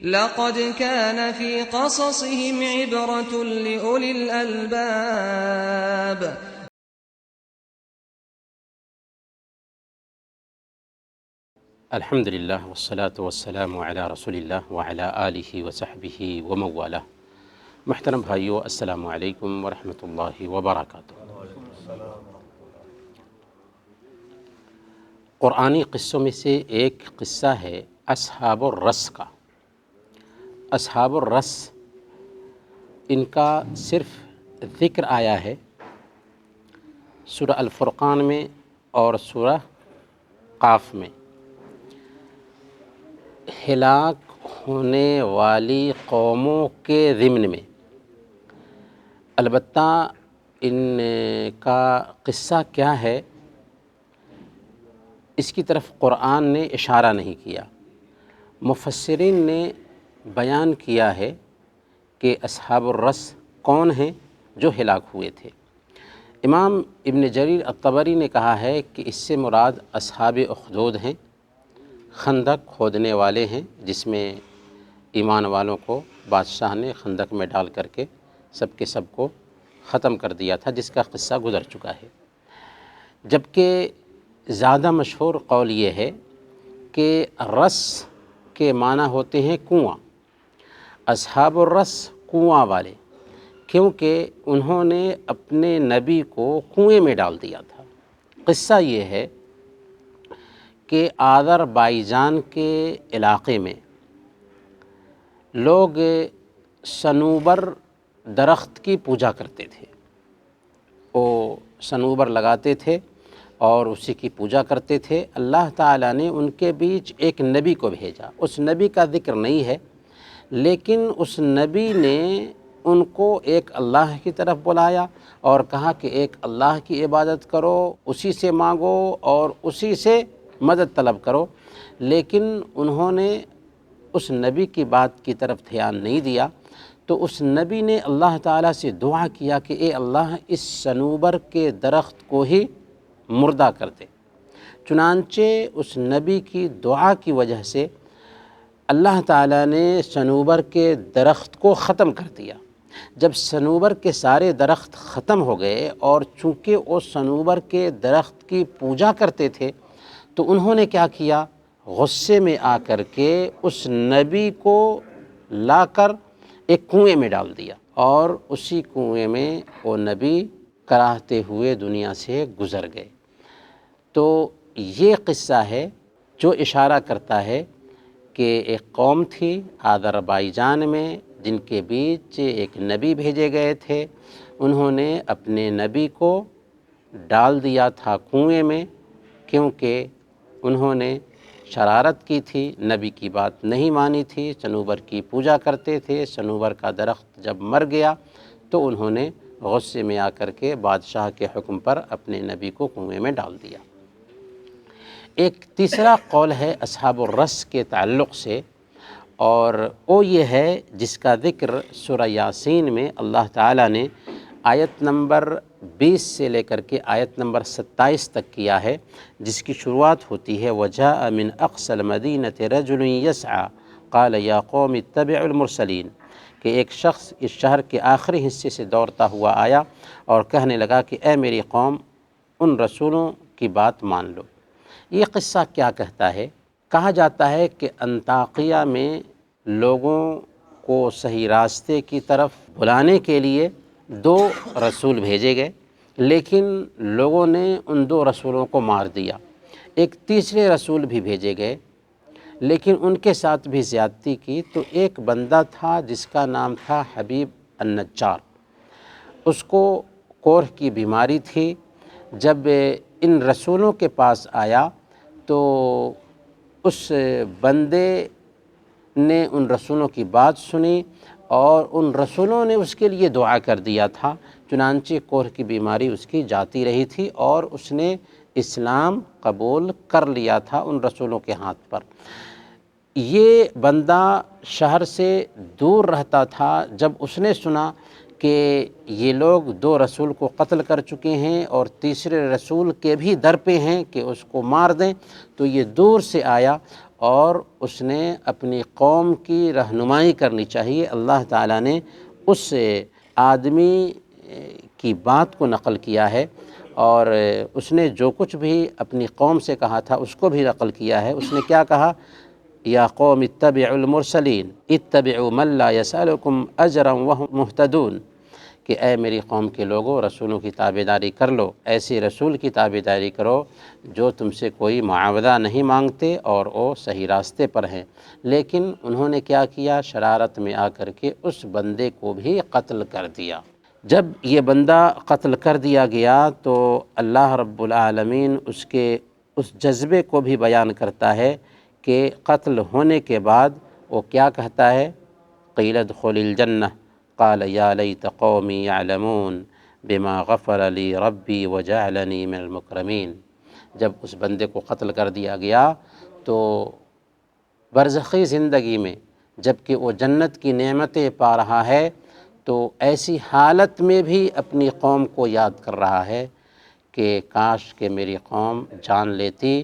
لقد كان في قصصهم عبرة لأولي الألباب. الحمد للہ والصلاة والسلام علی رسول اللہ وعلی آلہ وصحبہ ومن والہ۔ محترم بھائیو، السلام علیکم ورحمۃ اللہ وبرکاتہ۔ قرآنی قصوں میں سے ایک قصہ ہے اصحاب الرس کا۔ اصحاب الرس، ان کا صرف ذکر آیا ہے سورہ الفرقان میں اور سورہ قاف میں۔ ہلاک ہونے والی قوموں کے ضمن میں، البتہ ان کا قصہ کیا ہے اس کی طرف قرآن نے اشارہ نہیں کیا۔ مفسرین نے بیان کیا ہے کہ اصحاب الرس کون ہیں جو ہلاک ہوئے تھے۔ امام ابن جریر الطبری نے کہا ہے کہ اس سے مراد اصحاب اخدود ہیں، خندق کھودنے والے ہیں، جس میں ایمان والوں کو بادشاہ نے خندق میں ڈال کر کے سب کے سب کو ختم کر دیا تھا، جس کا قصہ گزر چکا ہے۔ جبکہ زیادہ مشہور قول یہ ہے کہ رس کے معنی ہوتے ہیں کنواں۔ اصحاب الرس کنواں والے، کیونکہ انہوں نے اپنے نبی کو کنویں میں ڈال دیا تھا۔ قصہ یہ ہے کہ آذربائیجان کے علاقے میں لوگ صنوبر درخت کی پوجا کرتے تھے۔ وہ صنوبر لگاتے تھے اور اسی کی پوجا کرتے تھے۔ اللہ تعالیٰ نے ان کے بیچ ایک نبی کو بھیجا۔ اس نبی کا ذکر نہیں ہے، لیکن اس نبی نے ان کو ایک اللہ کی طرف بلایا اور کہا کہ ایک اللہ کی عبادت کرو، اسی سے مانگو اور اسی سے مدد طلب کرو۔ لیکن انہوں نے اس نبی کی بات کی طرف دھیان نہیں دیا، تو اس نبی نے اللہ تعالیٰ سے دعا کیا کہ اے اللہ، اس صنوبر کے درخت کو ہی مردہ کر دے۔ چنانچہ اس نبی کی دعا کی وجہ سے اللہ تعالیٰ نے صنوبر کے درخت کو ختم کر دیا۔ جب صنوبر کے سارے درخت ختم ہو گئے اور چونکہ وہ صنوبر کے درخت کی پوجا کرتے تھے، تو انہوں نے کیا کیا؟ غصے میں آ کر کے اس نبی کو لا کر ایک کنویں میں ڈال دیا، اور اسی کنویں میں وہ نبی کراہتے ہوئے دنیا سے گزر گئے۔ تو یہ قصہ ہے جو اشارہ کرتا ہے کہ ایک قوم تھی آذربائیجان میں، جن کے بیچ ایک نبی بھیجے گئے تھے۔ انہوں نے اپنے نبی کو ڈال دیا تھا کنویں میں، کیونکہ انہوں نے شرارت کی تھی، نبی کی بات نہیں مانی تھی، صنوبر کی پوجا کرتے تھے۔ صنوبر کا درخت جب مر گیا تو انہوں نے غصے میں آ کر کے بادشاہ کے حکم پر اپنے نبی کو کنویں میں ڈال دیا۔ ایک تیسرا قول ہے اصحاب الرس کے تعلق سے، اور وہ یہ ہے جس کا ذکر سورہ یاسین میں اللہ تعالیٰ نے آیت نمبر 20 سے لے کر کے آیت نمبر 27 تک کیا ہے، جس کی شروعات ہوتی ہے وَجَاءَ مِنْ أَقْصَى الْمَدِينَةِ رَجُلٌ يَسْعَى قَالَ يَا قَوْمِ اتَّبِعُوا الْمُرْسَلِينَ، کہ ایک شخص اس شہر کے آخری حصے سے دوڑتا ہوا آیا اور کہنے لگا کہ اے میری قوم، ان رسولوں کی بات مان لو۔ یہ قصہ کیا کہتا ہے؟ کہا جاتا ہے کہ انطاکیہ میں لوگوں کو صحیح راستے کی طرف بلانے کے لیے 2 رسول بھیجے گئے، لیکن لوگوں نے ان 2 رسولوں کو مار دیا۔ ایک تیسرے رسول بھی بھیجے گئے، لیکن ان کے ساتھ بھی زیادتی کی۔ تو ایک بندہ تھا جس کا نام تھا حبیب النجار، اس کو کوڑھ کی بیماری تھی۔ جب ان رسولوں کے پاس آیا تو اس بندے نے ان رسولوں کی بات سنی اور ان رسولوں نے اس کے لیے دعا کر دیا تھا، چنانچہ کوڑھ کی بیماری اس کی جاتی رہی تھی اور اس نے اسلام قبول کر لیا تھا ان رسولوں کے ہاتھ پر۔ یہ بندہ شہر سے دور رہتا تھا۔ جب اس نے سنا کہ یہ لوگ 2 رسول کو قتل کر چکے ہیں اور تیسرے رسول کے بھی در پہ ہیں کہ اس کو مار دیں، تو یہ دور سے آیا اور اس نے اپنی قوم کی رہنمائی کرنی چاہیے۔ اللہ تعالیٰ نے اس آدمی کی بات کو نقل کیا ہے، اور اس نے جو کچھ بھی اپنی قوم سے کہا تھا اس کو بھی نقل کیا ہے۔ اس نے کیا کہا؟ یا قوم اتبعوا المرسلین اتبعوا من لا یسألکم اجرا وهم مہتدون، کہ اے میری قوم کے لوگوں، رسولوں کی تابعداری کر لو، ایسے رسول کی تابعداری کرو جو تم سے کوئی معاوضہ نہیں مانگتے اور وہ صحیح راستے پر ہیں۔ لیکن انہوں نے کیا کیا؟ شرارت میں آ کر کے اس بندے کو بھی قتل کر دیا۔ جب یہ بندہ قتل کر دیا گیا تو اللہ رب العالمین اس کے اس جذبے کو بھی بیان کرتا ہے کہ قتل ہونے کے بعد وہ کیا کہتا ہے؟ قیل ادخل الجنہ قال یا لیت قومی یعلمون بما غفر لی ربی وجعلنی من المکرمین۔ جب اس بندے کو قتل کر دیا گیا تو برزخی زندگی میں جب کہ وہ جنت کی نعمتیں پا رہا ہے تو ایسی حالت میں بھی اپنی قوم کو یاد کر رہا ہے کہ کاش کہ میری قوم جان لیتی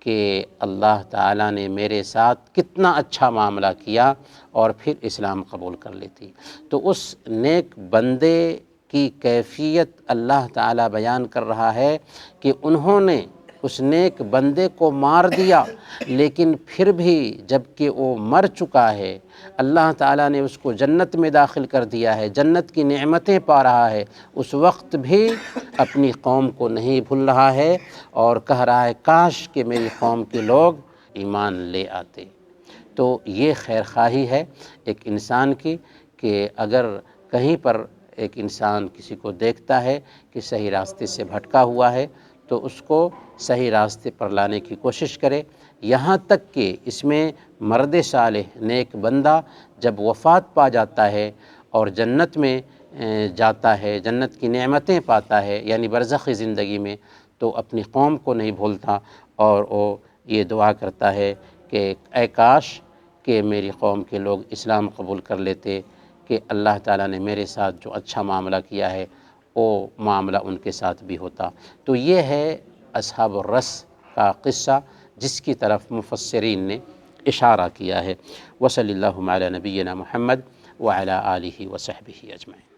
کہ اللہ تعالیٰ نے میرے ساتھ کتنا اچھا معاملہ کیا اور پھر اسلام قبول کر لیتی۔ تو اس نیک بندے کی کیفیت اللہ تعالیٰ بیان کر رہا ہے کہ انہوں نے اس نیک بندے کو مار دیا، لیکن پھر بھی جب کہ وہ مر چکا ہے، اللہ تعالیٰ نے اس کو جنت میں داخل کر دیا ہے، جنت کی نعمتیں پا رہا ہے، اس وقت بھی اپنی قوم کو نہیں بھول رہا ہے اور کہہ رہا ہے کاش کہ میری قوم کے لوگ ایمان لے آتے۔ تو یہ خیر خواہی ہے ایک انسان کی کہ اگر کہیں پر ایک انسان کسی کو دیکھتا ہے کہ صحیح راستے سے بھٹکا ہوا ہے تو اس کو صحیح راستے پر لانے کی کوشش کرے، یہاں تک کہ اس میں مرد صالح نیک بندہ جب وفات پا جاتا ہے اور جنت میں جاتا ہے، جنت کی نعمتیں پاتا ہے یعنی برزخی زندگی میں، تو اپنی قوم کو نہیں بھولتا اور وہ یہ دعا کرتا ہے کہ اے کاش کہ میری قوم کے لوگ اسلام قبول کر لیتے، کہ اللہ تعالیٰ نے میرے ساتھ جو اچھا معاملہ کیا ہے وہ معاملہ ان کے ساتھ بھی ہوتا۔ تو یہ ہے اصحاب الرس کا قصہ جس کی طرف مفسرین نے اشارہ کیا ہے۔ وصلی اللہ علی نبینا محمد وعلی آلہ وصحبہ اجمعین۔